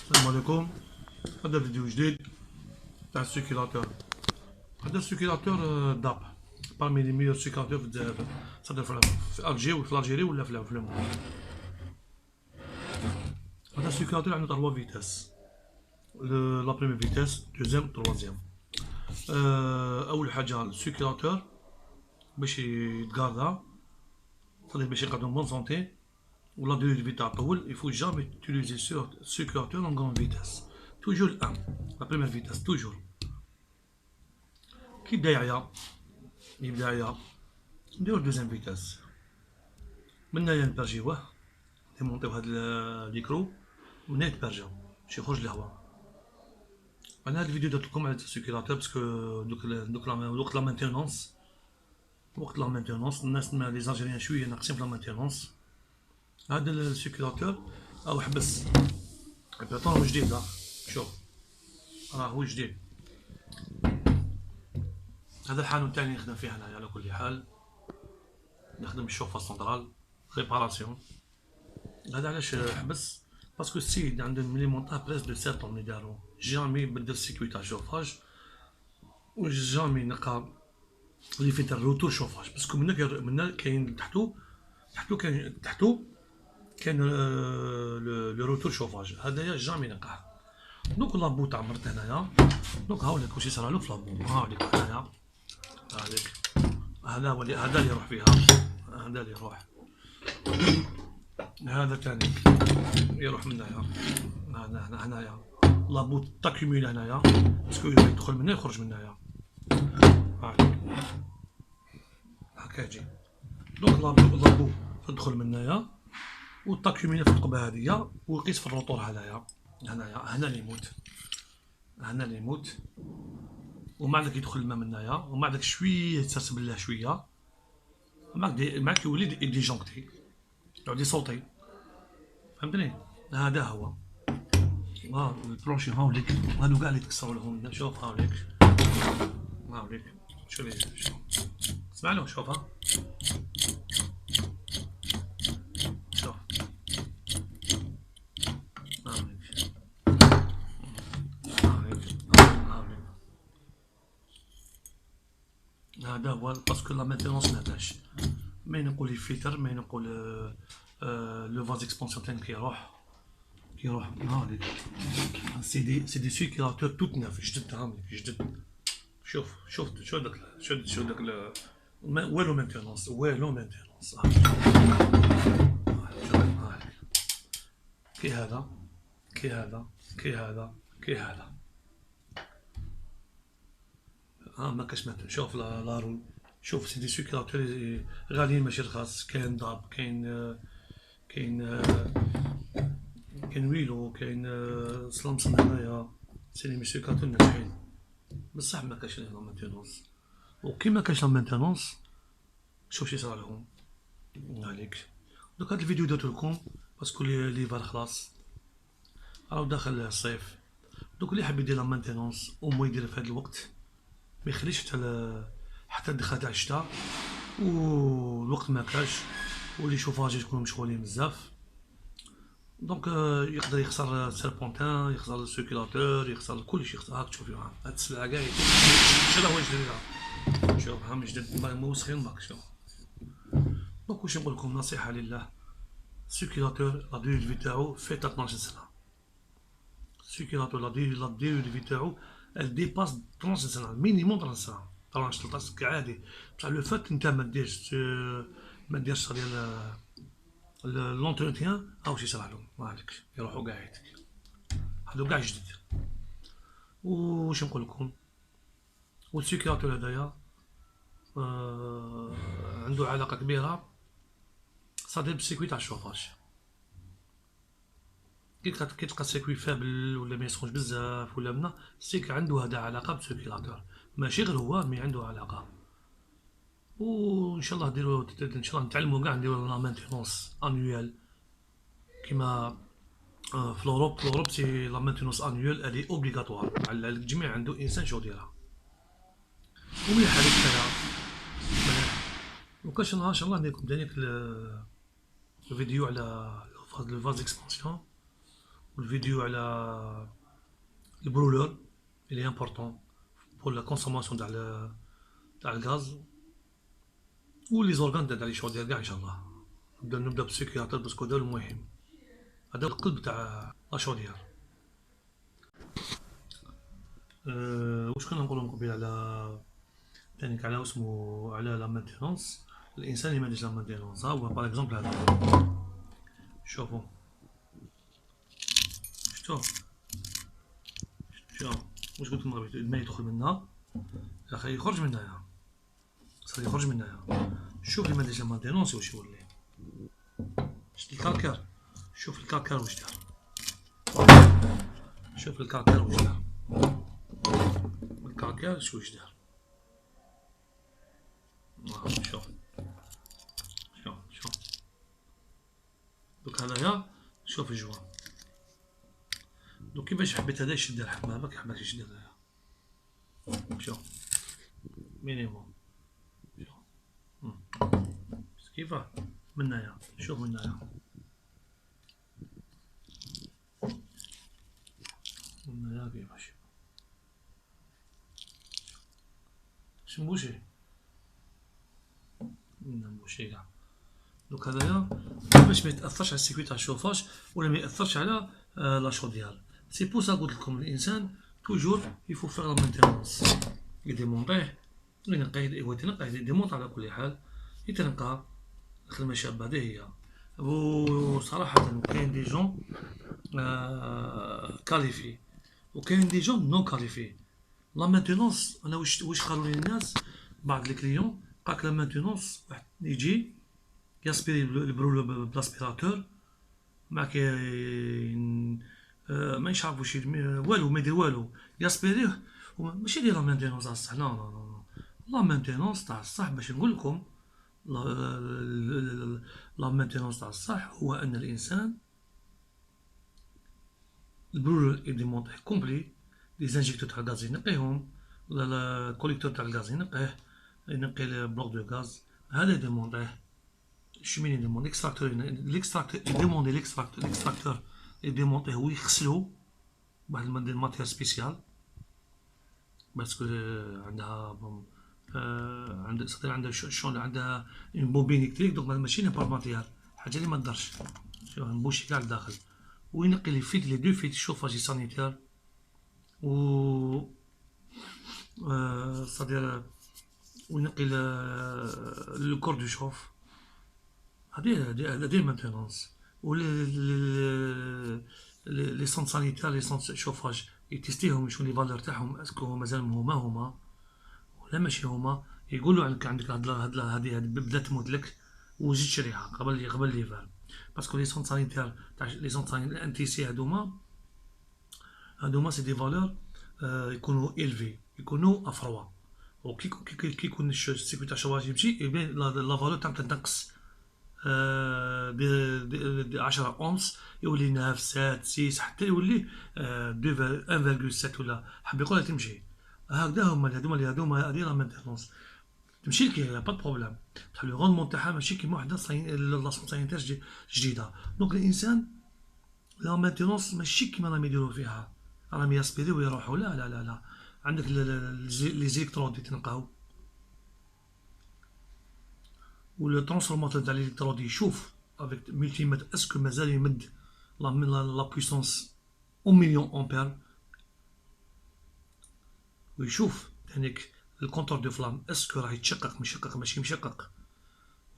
السلام عليكم. هذا فيديو جديد تاع السيركيلاتور. هذا السيركيلاتور داب بارمي لي ميور سيركيلاتور في الجزائر، صدر في الجي في الجيري ولا في المغرب. هذا السيركيلاتور عنده 3 فيتاس، لا بريمير فيتاس، دوزيام، تروازيام. اول حاجه السيركيلاتور باش يتقادا، صدر باش يقعدو بون سونتي ولا durée de vie تاع طول. il faut jamais utiliser circulateur en grande vitesse, toujours le 1 la première vitesse toujours. كي يبدا يعيا نديرو دوزيام فيتاس، من هنايا نبرجيوه، نيمونطيو هاد الميكرو ومن هنا يتبرجا باش يخرج الهواء. انا هاد الفيديو درتلكم على السيركيلاتور باسكو وقت لا مانتينونس، الناس لي زالجيريان شويه ناقصين في لا مانتينونس. هذا السيركيلاتور راهو حبس، راهو جديد، شوف راهو جديد. هذا الحانوت تاعي نخدم فيه هنايا. على كل حال نخدم الشوفه سنترال ريباراسيون. هذا علاش حبس؟ باسكو السيد عنده ملي مونطاه بريس دو 7 طون اللي دارو، جامي بدل السيكوي تاع الشوفاج وجامي نقى اللي فيه الروتور شوفاج، باسكو منا كاين كاين لو روتور شوفاج، هذايا جامي نقاه. دوك لابو تاع مرت هنايا، دوك هاوليك واش يصرالو في لابو، هاوليك هنايا، هاذيك هذا اللي يروح فيها، هذا اللي يروح، هذا تاني يروح من هنايا لابو تاكيميل هنايا، باسكو يدخل من هنا يخرج من هنايا، هاكا يجي. دونك لابو تدخل من هنايا والتاكيميل في الثقبه هادية ويقيس في الروتور هنايا هنا اللي يموت، ومع ذاك يدخل الماء من هنايا، ومع ذاك شويه يتسرسب له شويه، معاك يولي ديجونكتي، يقعد يصوتي، فهمتني؟ هذا هو البلونشي. هاوليك هادو كاع اللي تكسروا لهم، شوف هاوليك شوف اسمع له، شوف شوف هذا هو. باسكو لا مينتينونس مهداش، ما نقول الفلتر، ما نقول لو فاز اكسبونسيون تاعك كيروح هاوليك. سي دي سيركيلاتور توت ناف جدد، هاوليك جدد. شوف داك والو مينتينونس كي هذا ما كاش مثل. شوف لارو، شوف سي دي سيركيلاتور غاليين ماشي رخاص، كاين داب، كاين ويلو، كاين سلامسون هنايا، سي لي سيركيلاتور ناجحين بصح ما كاش لا مانتينونس. وكي ما كاش لا مانتينونس شوف شي صرالهم عليك. دوك هاد الفيديو درتلكم باسكو ليفر خلاص راهو داخل الصيف، دوك اللي حاب يدير لا مانتينونس وما يدير في هاد الوقت، ما يخليش حتى الدخله تاع الشتا والوقت ما كاش واللي شوفاج يكونوا مشغولين بزاف. دونك يقدر يخسر السيربونتان، يخسر السيركيلاتور، يخسر كلشي، يخسر. هاك تشوف هاد السلعه كاع شرا هو يشريها، شوف ها من جدد موسخين باك. شوف دونك واش نقول لكم، نصيحه لله، السيركيلاتور لا ديري في تاعو فيت 12 سنه. السيركيلاتور لا ديري في تاعو ال ديباس 12 سنه، مينيموم 12 سنه، 13 كعادي. بصح لو فات نتا ما ديرش ديال لونتروتيان، هاو شي صرالهم هاذيك يروحو كاع يدك، هادو كاع جدد. واش نقول لكم، والسيركيلاتور هدايا عنده علاقه كبيره صادر بالسيكوي تاع الشوفاج. كي تلقى السيكوي فابل ولا ما يسخنش بزاف ولا منا، السيك عنده هذا علاقه بالسيركيلاتور، ماشي غير هو مي عنده علاقه. وان شاء الله نديرو، ان شاء الله نتعلمو كاع نديرو لا مانتينونس انويال كيما في لوروب سي لا مانتينونس انويال الي اوبليغاتوار على الجميع، عنده انسان شو ديرها. ومليح هذيك تاعها مليح. وكاش نهار ان شاء الله نديرلكم تانيك الفيديو على لو فاز اكسبانسيون والفيديو على البرولور اللي امبورطون بور لا كونسوماسيون تاع الغاز، ولي زورغان تاع لي شودير كاع ان شاء الله. نبدا بالسيكياتور باسكو هذا المهم، هذا القلب تاع لا شودير. واش كنا نقولو من قبيل على تانيك على اسمو على لا مانتينونس. الانسان اللي ما يديرش لا مانتينونس، ها هو باغ اكزومبل هذا، شوفوا شفتوه، شوف واش قلت لكم قبيل، الماء يدخل منها يا اخي يخرج من هنايا، صافي يخرج من هنايا. شوف اللي ما ديرش لا مانتينونس واش يولي. شفت الكالكار، شوف الكالكار واش دار، شوف الكالكار واش دار، الكالكار واش دار. شوف شوف شوف دوك هنايا، شوف الجوان. دوك كيفاش حبيت هذا يشد الحمامة، حبيت يشد هذايا، شوف مينيموم، شوف كيفاه من هنايا، شوف من هنايا، من هنايا كيفاش نبوشي نبوشي كاع. دوك هذايا باش ما يتاثرش على السيكوي تاع الشوفاج ولا ما ياثرش على لا شوديال. سي بو سا قلت لكم الانسان توجور يفو فيغ لا مانتينونس، يديمونطيه ينقيه، ينقيه يديمونط على كل حال، يتنقى الخدمه شابه. هذه هي. وصراحه كاين دي جون كاليفي وكاين دي جون نو كاليفي. لا مانتينونس انا واش قالوا لي الناس، بعض لي كليون قالك لا مانتينونس واحد يجي ياسبيري البرو بلاسبيراتور، ما كاين ما يعرف واش والو، ما يدير والو، ياسبيريه ماشي يدير لا مانتينونس تاع الصح. لا لا لا، لا مانتينونس تاع الصح باش نقول لكم، لا مانتينونس تاع الصح هو ان الانسان البرو يديمونطيه كومبلي، لي زانجيكتور تاع الغاز ينقيهم، الكوليكتور تاع الغاز ينقيه، ينقي البلوك دو غاز هذا يديمونطيه. الشمين يديمون ليكستراكتور يديموندي ليكستراكتور يديمونطيه ويغسلو بواحد الماتير سبيسيال، باسكو عندها عندها صدير عندها شون عندها اون بوبين الكتريك، دونك ماشي نيمبورط ماتير، حاجه اللي ما تضرش. شوف نبوشي كاع لداخل وينقي لي فيلت، لي دو فيلت شوفاجي سانيتير و صدير وينقي لو كور دو شوف. هذه مانتينونس. و لي سونت سانيتير، لي سونت شوفاج يتيستيهم يشوفوا لي فالور تاعهم اسكو مازالهم هما ولا ماشي هما، يقولوا عندك هذه بدات تموت لك وزيد شريها قبل ليفر، باسكو لي سونت سانيتير تاع لي سونت سانيتير الانتيسي هادوما سي دي فالور يكونوا إلفي، يكونوا افروا، وكي يكون السيكوي تاع الشواج يمشي يبين لا فالور تاع تنقص 10 اونس يولي 9 7 6 حتى يولي 1.7 ولا حاب يقولها تمشي. هكذا هذوما هذه لا مانتينونس تمشي لك با بروبليم، بصح لو روندمون تاعها ماشي كيما وحده لاسون سانيتير جديده. دونك الانسان لا مانتينونس ماشي كيما راهم يديرو فيها، راهم ياسبيريو ويروحوا، لا لا لا لا، عندك لي زيكترود يتنقاو ولو ترانسفورماتور تاع الالكترود يشوف افيك ملتيمتر اسكو مازال يمد لا بويسونس 1 مليون امبير، ويشوف هنيك الكونتور دو فلام اسكو راه يتشقق ماشي مشقق،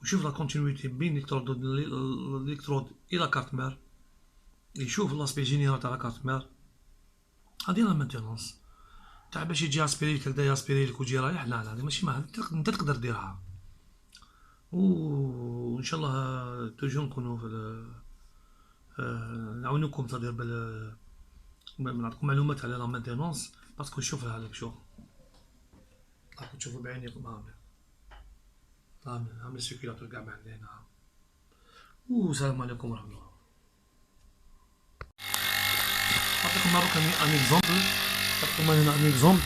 ويشوف لا كونتينيتي بين الالكترود الى كارت مير، يشوف لاسبي جينيرال تاع لا كارت مير. هادي لا مانتينونس تاع باش يجي اسبيريك هكذا ياسبيري لك ويجي رايح، لا لا هادي ماشي انت تقدر ديرها. وان شاء الله توجور نكونوا في نعاونوكم تدير نعطيكم معلومات على لا مانتينونس، باسكو نشوفها لك، شوف راكم تشوفوا بعينيكم عامل سيركيلاتور كاع عندنا. والسلام عليكم ورحمه الله. نعطيكم دروك ان اكزومبل، نعطيكم هنا ان اكزومبل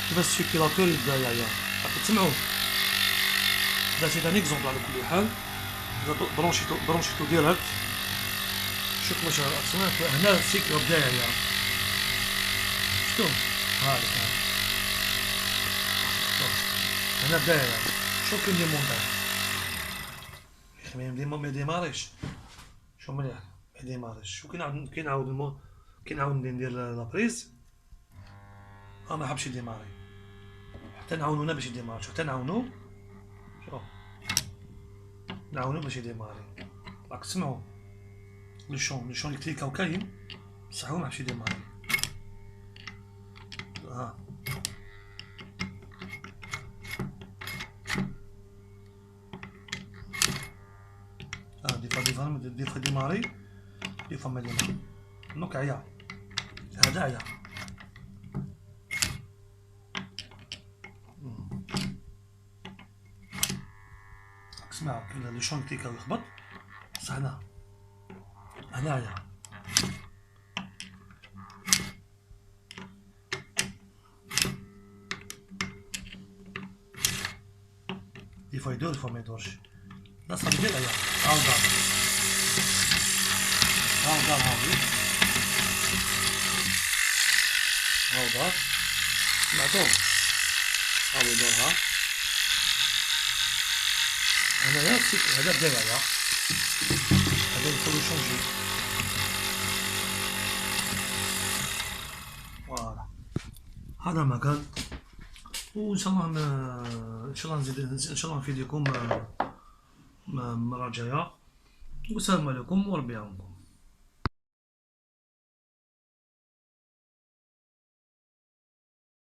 كيفاش السيركيلاتور يبدا راكم تسمعوا. هذا سي ان اكزومبل على كل حال، برونشيتو ديريكت، شوف مش اصلا هنا السيكل بداية شفتو هذيك هنا بداية شو كاين دي مونتاج يا اخي ما يديماريش شو مليح ما يديماريش شو كي نعاود ندير لابريز ما حبش يديماري حتى نعاونونا باش يديماري شوف حتى نعاونو شوف نعاونو باش يديماري راك تسمعو لو شون اللي كليكاو كاين بصح هو ما حبش يديماري ها دي فوا ديماري دي فوا ما ديماري دونك عيا هذا عيا اسمع لو شون كليكاو يخبط بصح هنايا دي فوا يدور دي فوا ما يدورش لا صافي دير عيا هاو دار هاو دار سمعتو هاو يدورها هنايا هذا بدا عيا هذا يدخلو شونجي فوالا هذا ما كان وان شاء الله ان شاء الله نزيد ان شاء الله نفيدكم مرة جاية والسلام عليكم وربي يعاونكم.